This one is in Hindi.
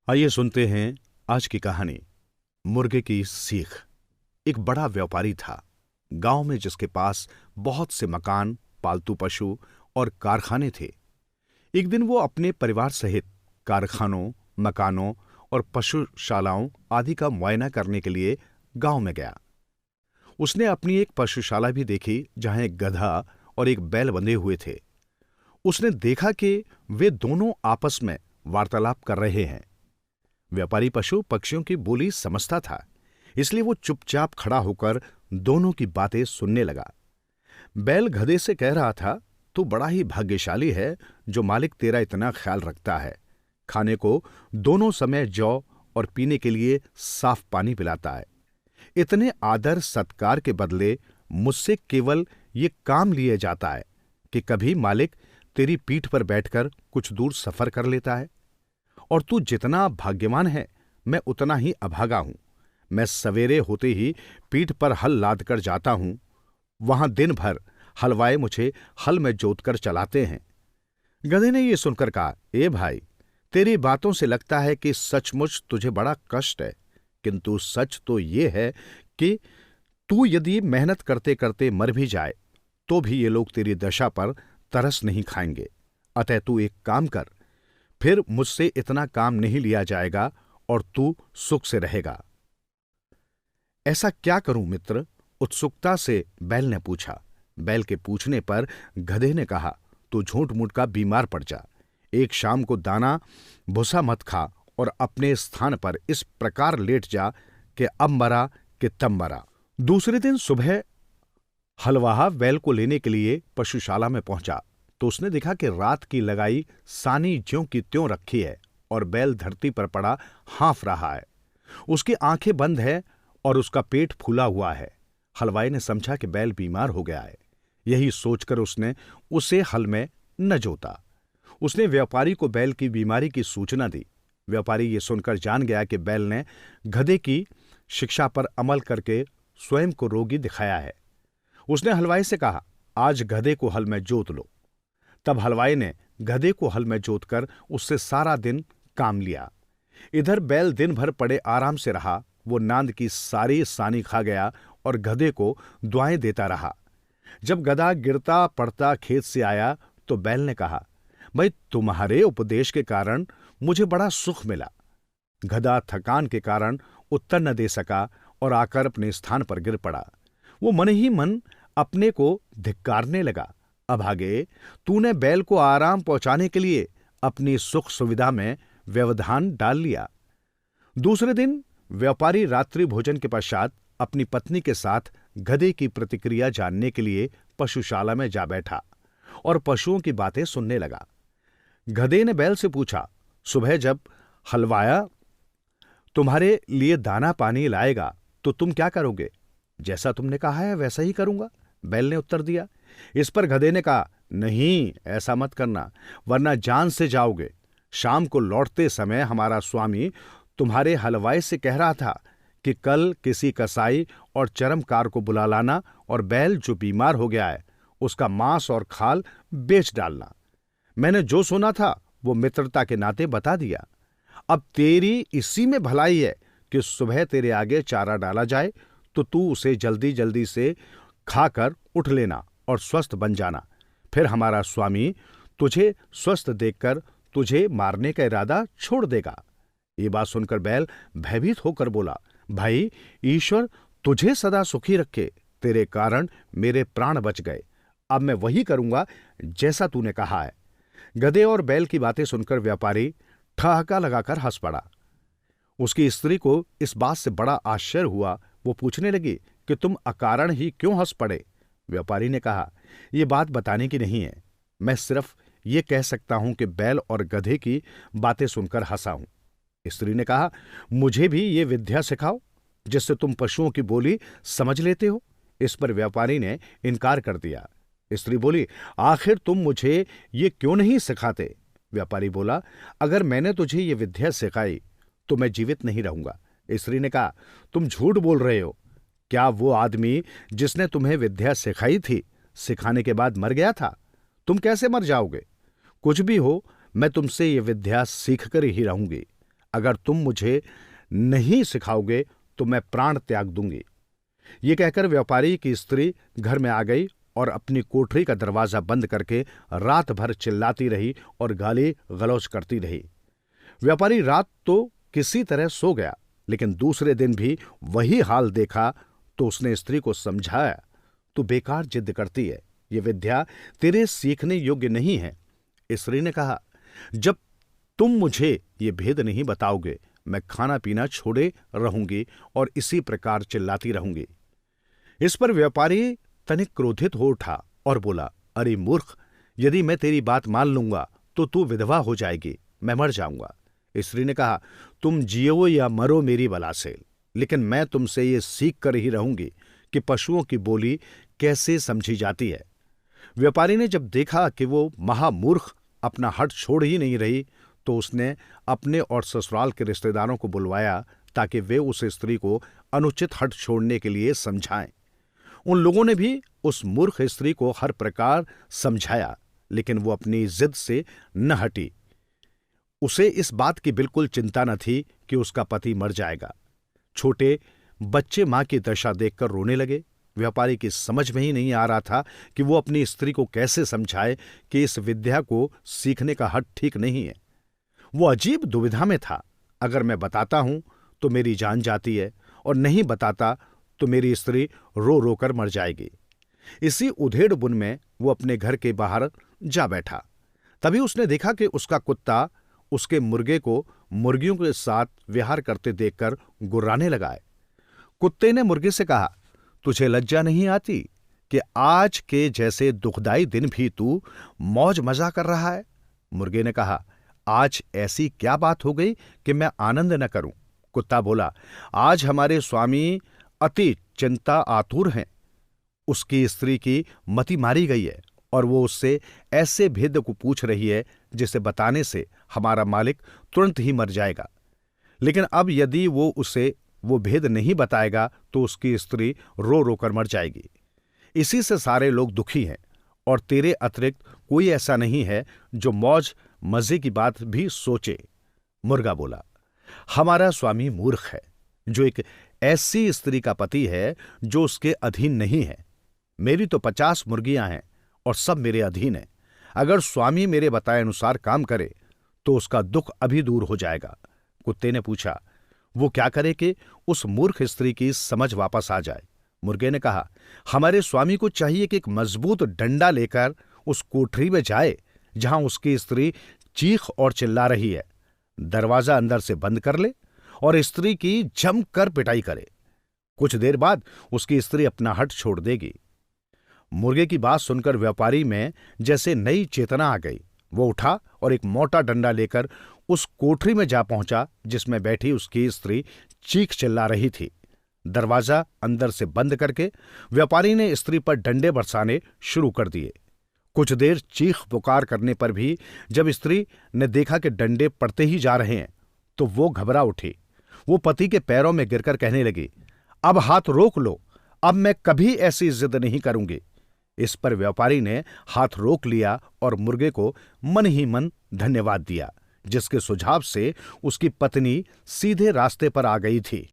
आइए सुनते हैं आज की कहानी मुर्गे की सीख। एक बड़ा व्यापारी था गांव में, जिसके पास बहुत से मकान, पालतू पशु और कारखाने थे। एक दिन वो अपने परिवार सहित कारखानों, मकानों और पशुशालाओं आदि का मुआयना करने के लिए गांव में गया। उसने अपनी एक पशुशाला भी देखी जहां एक गधा और एक बैल बंधे हुए थे। उसने देखा कि वे दोनों आपस में वार्तालाप कर रहे हैं। व्यापारी पशु पक्षियों की बोली समझता था, इसलिए वो चुपचाप खड़ा होकर दोनों की बातें सुनने लगा। बैल गधे से कह रहा था, तू बड़ा ही भाग्यशाली है जो मालिक तेरा इतना ख्याल रखता है। खाने को दोनों समय जौ और पीने के लिए साफ पानी पिलाता है। इतने आदर सत्कार के बदले मुझसे केवल ये काम लिए जाता है कि कभी मालिक तेरी पीठ पर बैठकर कुछ दूर सफर कर लेता है। और तू जितना भाग्यवान है, मैं उतना ही अभागा हूं। मैं सवेरे होते ही पीठ पर हल लाद कर जाता हूं। वहां दिन भर हलवाए मुझे हल में जोतकर चलाते हैं। गधे ने यह सुनकर कहा, ए भाई, तेरी बातों से लगता है कि सचमुच तुझे बड़ा कष्ट है, किंतु सच तो यह है कि तू यदि मेहनत करते करते मर भी जाए तो भी ये लोग तेरी दशा पर तरस नहीं खाएंगे। अतः तू एक काम कर, फिर मुझसे इतना काम नहीं लिया जाएगा और तू सुख से रहेगा। ऐसा क्या करूं मित्र? उत्सुकता से बैल ने पूछा। बैल के पूछने पर गधे ने कहा, तू झूठ मूठ का बीमार पड़ जा। एक शाम को दाना भूसा मत खा और अपने स्थान पर इस प्रकार लेट जा कि अब मरा कि तब मरा। दूसरे दिन सुबह हलवाहा बैल को लेने के लिए पशुशाला में पहुंचा तो उसने देखा कि रात की लगाई सानी ज्यों की त्यों रखी है और बैल धरती पर पड़ा हाँफ रहा है। उसकी आंखें बंद है और उसका पेट फूला हुआ है। हलवाई ने समझा कि बैल बीमार हो गया है। यही सोचकर उसने उसे हल में न जोता। उसने व्यापारी को बैल की बीमारी की सूचना दी। व्यापारी ये सुनकर जान गया कि बैल ने गधे की शिक्षा पर अमल करके स्वयं को रोगी दिखाया है। उसने हलवाई से कहा, आज गधे को हल में जोत लो। तब हलवाई ने गधे को हल में जोतकर उससे सारा दिन काम लिया। इधर बैल दिन भर पड़े आराम से रहा। वो नांद की सारी सानी खा गया और गधे को दुआएं देता रहा। जब गधा गिरता पड़ता खेत से आया तो बैल ने कहा, भाई, तुम्हारे उपदेश के कारण मुझे बड़ा सुख मिला। गधा थकान के कारण उत्तर न दे सका और आकर अपने स्थान पर गिर पड़ा। वो मन ही मन अपने को धिक्कारने लगा। अभागे, तूने बैल को आराम पहुंचाने के लिए अपनी सुख सुविधा में व्यवधान डाल लिया। दूसरे दिन व्यापारी रात्रि भोजन के पश्चात अपनी पत्नी के साथ गधे की प्रतिक्रिया जानने के लिए पशुशाला में जा बैठा और पशुओं की बातें सुनने लगा। गधे ने बैल से पूछा, सुबह जब हलवाया तुम्हारे लिए दाना पानी लाएगा तो तुम क्या करोगे? जैसा तुमने कहा है वैसा ही करूंगा, बैल ने उत्तर दिया। इस पर गधे ने कहा, नहीं, ऐसा मत करना, वरना जान से जाओगे। शाम को लौटते समय हमारा स्वामी तुम्हारे हलवाई से कह रहा था कि कल किसी कसाई और चर्मकार को बुला लाना और बैल जो बीमार हो गया है उसका मांस और खाल बेच डालना। मैंने जो सुना था वो मित्रता के नाते बता दिया। अब तेरी इसी में भलाई है कि सुबह तेरे आगे चारा डाला जाए तो तू उसे जल्दी जल्दी से खाकर उठ लेना और स्वस्थ बन जाना। फिर हमारा स्वामी तुझे स्वस्थ देखकर तुझे मारने का इरादा छोड़ देगा। ये बात सुनकर बैल भयभीत होकर बोला, भाई, ईश्वर तुझे सदा सुखी रखे। तेरे कारण मेरे प्राण बच गए। अब मैं वही करूंगा जैसा तूने कहा है। गधे और बैल की बातें सुनकर व्यापारी ठहाका लगाकर हंस पड़ा। उसकी स्त्री को इस बात से बड़ा आश्चर्य हुआ। वो पूछने लगी कि तुम अकारण ही क्यों हंस पड़े? व्यापारी ने कहा, यह बात बताने की नहीं है। मैं सिर्फ ये कह सकता हूं कि बैल और गधे की बातें सुनकर हंसा हूं। स्त्री ने कहा, मुझे भी ये विद्या सिखाओ जिससे तुम पशुओं की बोली समझ लेते हो। इस पर व्यापारी ने इनकार कर दिया। स्त्री बोली, आखिर तुम मुझे ये क्यों नहीं सिखाते? व्यापारी बोला, अगर मैंने तुझे ये विद्या सिखाई तो मैं जीवित नहीं रहूंगा। स्त्री ने कहा, तुम झूठ बोल रहे हो। क्या वो आदमी जिसने तुम्हें विद्या सिखाई थी सिखाने के बाद मर गया था? तुम कैसे मर जाओगे? कुछ भी हो, मैं तुमसे ये विद्या सीख कर ही रहूंगी। अगर तुम मुझे नहीं सिखाओगे तो मैं प्राण त्याग दूंगी। ये कहकर व्यापारी की स्त्री घर में आ गई और अपनी कोठरी का दरवाजा बंद करके रात भर चिल्लाती रही और गाली गलौज करती रही। व्यापारी रात तो किसी तरह सो गया, लेकिन दूसरे दिन भी वही हाल देखा तो उसने स्त्री को समझाया, तू बेकार जिद करती है, ये विद्या तेरे सीखने योग्य नहीं है। स्त्री ने कहा, जब तुम मुझे ये भेद नहीं बताओगे मैं खाना पीना छोड़े रहूंगी और इसी प्रकार चिल्लाती रहूंगी। इस पर व्यापारी तनिक क्रोधित हो उठा और बोला, अरे मूर्ख, यदि मैं तेरी बात मान लूंगा तो तू विधवा हो जाएगी, मैं मर जाऊंगा। स्त्री ने कहा, तुम जियो या मरो मेरी बला से, लेकिन मैं तुमसे ये सीख कर ही रहूंगी कि पशुओं की बोली कैसे समझी जाती है। व्यापारी ने जब देखा कि वो महामूर्ख अपना हट छोड़ ही नहीं रही तो उसने अपने और ससुराल के रिश्तेदारों को बुलवाया ताकि वे उस स्त्री को अनुचित हट छोड़ने के लिए समझाएं। उन लोगों ने भी उस मूर्ख स्त्री को हर प्रकार समझाया, लेकिन वो अपनी जिद से न हटी। उसे इस बात की बिल्कुल चिंता न थी कि उसका पति मर जाएगा। छोटे बच्चे मां की दशा देखकर रोने लगे। व्यापारी की समझ में ही नहीं आ रहा था कि वो अपनी स्त्री को कैसे समझाए कि इस विद्या को सीखने का हट ठीक नहीं है। वो अजीब दुविधा में था। अगर मैं बताता हूं तो मेरी जान जाती है और नहीं बताता तो मेरी स्त्री रो रो कर मर जाएगी। इसी उधेड़ बुन में वो अपने घर के बाहर जा बैठा। तभी उसने देखा कि उसका कुत्ता उसके मुर्गे को मुर्गियों के साथ विहार करते देखकर गुर्राने लगा है। कुत्ते ने मुर्गे से कहा, तुझे लज्जा नहीं आती कि आज के जैसे दुखदाई दिन भी तू मौज मजा कर रहा है? मुर्गे ने कहा, आज ऐसी क्या बात हो गई कि मैं आनंद न करूं? कुत्ता बोला, आज हमारे स्वामी अति चिंता आतुर हैं। उसकी स्त्री की मति मारी गई है और वो उससे ऐसे भेद को पूछ रही है जिसे बताने से हमारा मालिक तुरंत ही मर जाएगा। लेकिन अब यदि वो उसे वो भेद नहीं बताएगा तो उसकी स्त्री रो रो कर मर जाएगी। इसी से सारे लोग दुखी हैं और तेरे अतिरिक्त कोई ऐसा नहीं है जो मौज मजे की बात भी सोचे। मुर्गा बोला, हमारा स्वामी मूर्ख है जो एक ऐसी स्त्री का पति है जो उसके अधीन नहीं है। मेरी तो 50 मुर्गियां हैं और सब मेरे अधीन हैं। अगर स्वामी मेरे बताए अनुसार काम करे तो उसका दुख अभी दूर हो जाएगा। कुत्ते ने पूछा, वो क्या करे कि उस मूर्ख स्त्री की समझ वापस आ जाए? मुर्गे ने कहा, हमारे स्वामी को चाहिए कि एक मजबूत डंडा लेकर उस कोठरी में जाए जहां उसकी स्त्री चीख और चिल्ला रही है, दरवाजा अंदर से बंद कर ले और स्त्री की जमकर पिटाई करे। कुछ देर बाद उसकी स्त्री अपना हट छोड़ देगी। मुर्गे की बात सुनकर व्यापारी में जैसे नई चेतना आ गई। वो उठा और एक मोटा डंडा लेकर उस कोठरी में जा पहुंचा जिसमें बैठी उसकी स्त्री चीख चिल्ला रही थी। दरवाजा अंदर से बंद करके व्यापारी ने स्त्री पर डंडे बरसाने शुरू कर दिए। कुछ देर चीख पुकार करने पर भी जब स्त्री ने देखा कि डंडे पड़ते ही जा रहे हैं तो वो घबरा उठी। वो पति के पैरों में गिरकर कहने लगी, अब हाथ रोक लो, अब मैं कभी ऐसी जिद नहीं करूंगी। इस पर व्यापारी ने हाथ रोक लिया और मुर्गे को मन ही मन धन्यवाद दिया, जिसके सुझाव से उसकी पत्नी सीधे रास्ते पर आ गई थी।